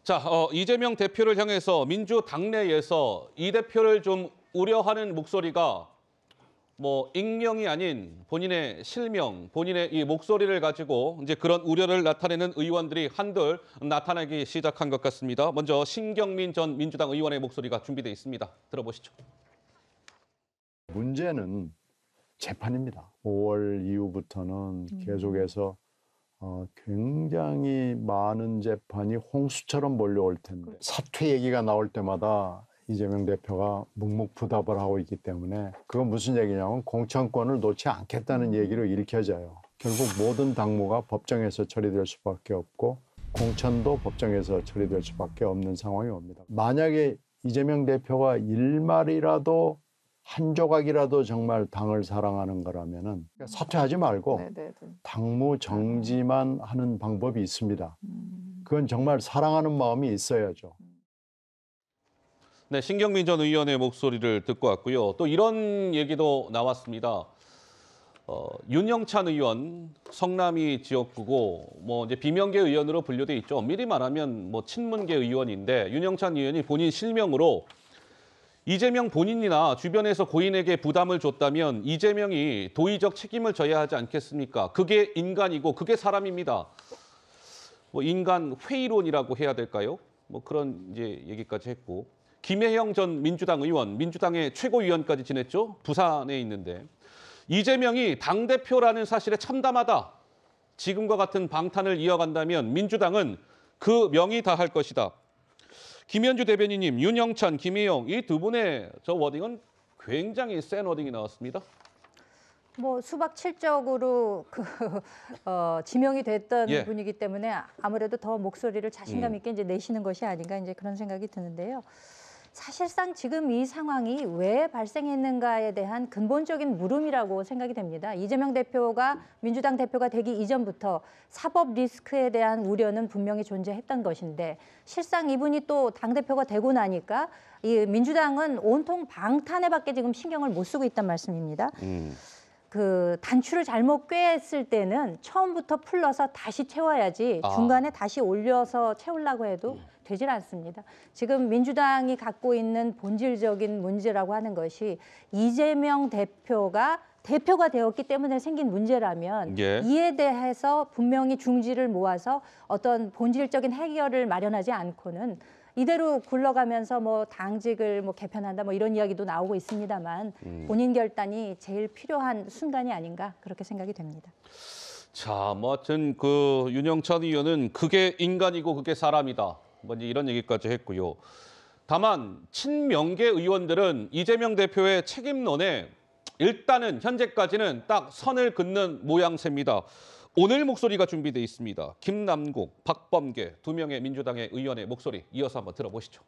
자, 이재명 대표를 향해서 민주당내에서 이 대표를 좀 우려하는 목소리가 익명이 아닌 본인의 실명, 본인의 이 목소리를 가지고 이제 그런 우려를 나타내는 의원들이 한둘 나타나기 시작한 것 같습니다. 먼저 신경민 전 민주당 의원의 목소리가 준비되어 있습니다. 들어보시죠. 문제는 재판입니다. 5월 이후부터는 계속해서 굉장히 많은 재판이 홍수처럼 몰려올 텐데 사퇴 얘기가 나올 때마다 이재명 대표가 묵묵부답을 하고 있기 때문에 그건 무슨 얘기냐면 공천권을 놓지 않겠다는 얘기로 읽혀져요. 결국 모든 당무가 법정에서 처리될 수밖에 없고 공천도 법정에서 처리될 수밖에 없는 상황이 옵니다. 만약에 이재명 대표가 일말이라도 한 조각이라도 정말 당을 사랑하는 거라면은 사퇴하지 말고 당무 정지만 하는 방법이 있습니다. 그건 정말 사랑하는 마음이 있어야죠. 네, 신경민 전 의원의 목소리를 듣고 왔고요. 또 이런 얘기도 나왔습니다. 윤영찬 의원, 성남이 지역구고 이제 비명계 의원으로 분류돼 있죠. 엄밀히 말하면 친문계 의원인데 윤영찬 의원이 본인 실명으로 이재명 본인이나 주변에서 고인에게 부담을 줬다면 이재명이 도의적 책임을 져야 하지 않겠습니까? 그게 인간이고 그게 사람입니다. 인간 회의론이라고 해야 될까요? 그런 이제 얘기까지 했고. 김혜영 전 민주당 의원, 민주당의 최고위원까지 지냈죠. 부산에 있는데 이재명이 당대표라는 사실에 참담하다. 지금과 같은 방탄을 이어간다면 민주당은 그 명이 다할 것이다. 김현주 대변인님, 윤영찬, 김혜영 이 두 분의 저 워딩은 굉장히 센 워딩이 나왔습니다. 수박칠적으로 지명이 됐던 분이기 때문에 아무래도 더 목소리를 자신감 있게 이제 내시는 것이 아닌가 이제 그런 생각이 드는데요. 사실상 지금 이 상황이 왜 발생했는가에 대한 근본적인 물음이라고 생각이 됩니다. 이재명 대표가 민주당 대표가 되기 이전부터 사법 리스크에 대한 우려는 분명히 존재했던 것인데 실상 이분이 또 당대표가 되고 나니까 이 민주당은 온통 방탄에밖에 지금 신경을 못 쓰고 있단 말씀입니다. 그 단추를 잘못 꿰었을 때는 처음부터 풀러서 다시 채워야지 중간에 다시 올려서 채우려고 해도 되질 않습니다. 지금 민주당이 갖고 있는 본질적인 문제라고 하는 것이 이재명 대표가 되었기 때문에 생긴 문제라면 이에 대해서 분명히 중지를 모아서 어떤 본질적인 해결을 마련하지 않고는 이대로 굴러가면서 당직을 개편한다 이런 이야기도 나오고 있습니다만 본인 결단이 제일 필요한 순간이 아닌가 그렇게 생각이 됩니다. 자, 하여튼 그 윤영찬 의원은 그게 인간이고 그게 사람이다. 이런 얘기까지 했고요. 다만 친명계 의원들은 이재명 대표의 책임론에 일단은 현재까지는 딱 선을 긋는 모양새입니다. 오늘 목소리가 준비되어 있습니다. 김남국, 박범계 두 명의 민주당의 의원의 목소리 이어서 한번 들어보시죠.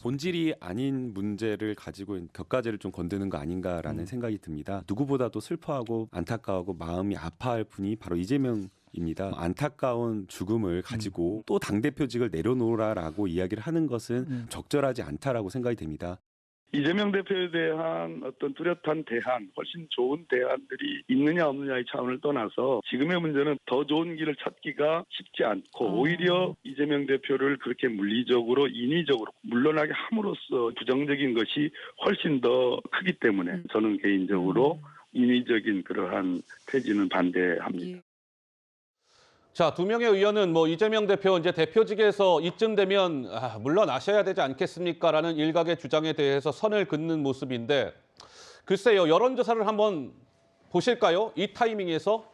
본질이 아닌 문제를 가지고 격가지를 좀 건드는 거 아닌가라는 생각이 듭니다. 누구보다도 슬퍼하고 안타까워하고 마음이 아파할 분이 바로 이재명입니다. 안타까운 죽음을 가지고 또 당대표직을 내려놓으라라고 이야기를 하는 것은 적절하지 않다라고 생각이 됩니다. 이재명 대표에 대한 어떤 뚜렷한 대안, 훨씬 좋은 대안들이 있느냐 없느냐의 차원을 떠나서 지금의 문제는 더 좋은 길을 찾기가 쉽지 않고 오히려 이재명 대표를 그렇게 물리적으로 인위적으로 물러나게 함으로써 부정적인 것이 훨씬 더 크기 때문에 저는 개인적으로 인위적인 그러한 퇴진은 반대합니다. 자, 두 명의 의원은 이재명 대표 이제 대표직에서 이쯤 되면 물러나셔야 되지 않겠습니까라는 일각의 주장에 대해서 선을 긋는 모습인데 글쎄요, 여론조사를 한번 보실까요? 이 타이밍에서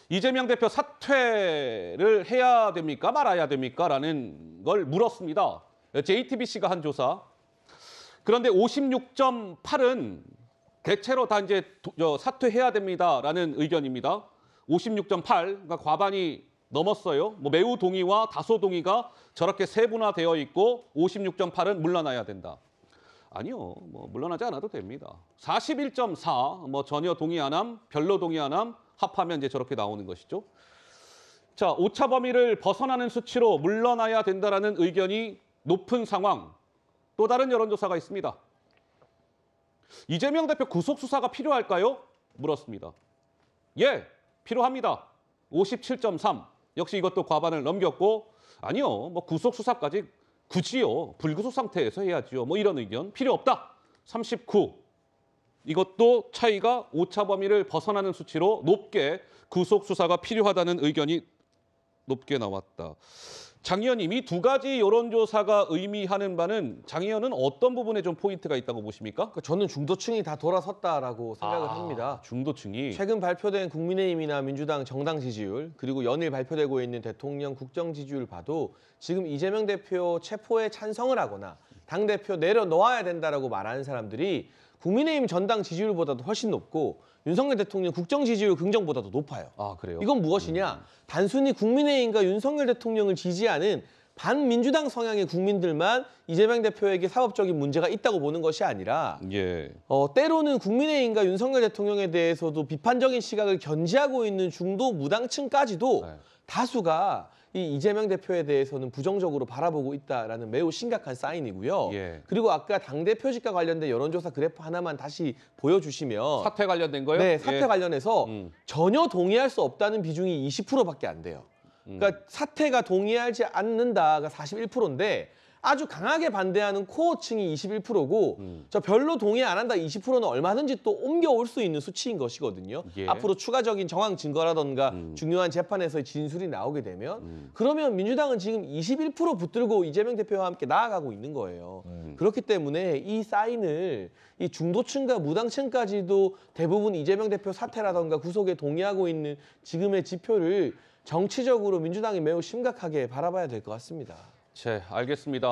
이재명 대표 사퇴를 해야 됩니까? 말아야 됩니까? 라는 걸 물었습니다. JTBC가 한 조사. 그런데 56.8은 대체로 다 이제 사퇴해야 됩니다라는 의견입니다. 56.8, 그러니까 과반이 넘었어요. 매우 동의와 다소 동의가 저렇게 세분화되어 있고 56.8은 물러나야 된다. 아니요, 물러나지 않아도 됩니다. 41.4, 전혀 동의 안 함, 별로 동의 안 함, 합하면 이제 저렇게 나오는 것이죠. 자, 오차 범위를 벗어나는 수치로 물러나야 된다라는 의견이 높은 상황. 또 다른 여론조사가 있습니다. 이재명 대표 구속 수사가 필요할까요? 물었습니다. 예, 필요합니다. 57.3. 역시 이것도 과반을 넘겼고 아니요, 뭐 구속 수사까지 굳이요 불구속 상태에서 해야지요. 뭐 이런 의견 필요 없다. 39. 이것도 차이가 오차 범위를 벗어나는 수치로 높게 구속 수사가 필요하다는 의견이 높게 나왔다. 장 의원님, 이 두 가지 여론조사가 의미하는 바는 장 의원은 어떤 부분에 좀 포인트가 있다고 보십니까? 그러니까 저는 중도층이 다 돌아섰다라고 생각을 합니다. 중도층이. 최근 발표된 국민의힘이나 민주당 정당 지지율, 그리고 연일 발표되고 있는 대통령 국정 지지율 봐도 지금 이재명 대표 체포에 찬성을 하거나 당대표 내려놓아야 된다라고 말하는 사람들이 국민의힘 전당 지지율보다도 훨씬 높고 윤석열 대통령 국정 지지율 긍정보다도 높아요. 아, 그래요? 이건 무엇이냐? 단순히 국민의힘과 윤석열 대통령을 지지하는 반민주당 성향의 국민들만 이재명 대표에게 사법적인 문제가 있다고 보는 것이 아니라 예. 때로는 국민의힘과 윤석열 대통령에 대해서도 비판적인 시각을 견지하고 있는 중도 무당층까지도 네. 다수가 이 이재명 대표에 대해서는 부정적으로 바라보고 있다라는 매우 심각한 사인이고요. 예. 그리고 아까 당대표직과 관련된 여론조사 그래프 하나만 다시 보여주시면 사태 관련된 거요? 네, 사태 예. 관련해서 전혀 동의할 수 없다는 비중이 20%밖에 안 돼요. 그러니까 사태가 동의하지 않는다가 41%인데 아주 강하게 반대하는 코어층이 21%고 저 별로 동의 안 한다 20%는 얼마든지 또 옮겨올 수 있는 수치인 것이거든요. 예. 앞으로 추가적인 정황 증거라던가 중요한 재판에서의 진술이 나오게 되면 그러면 민주당은 지금 21% 붙들고 이재명 대표와 함께 나아가고 있는 거예요. 그렇기 때문에 이 사인을 이 중도층과 무당층까지도 대부분 이재명 대표 사퇴라던가 구속에 동의하고 있는 지금의 지표를 정치적으로 민주당이 매우 심각하게 바라봐야 될 것 같습니다. 네, 알겠습니다.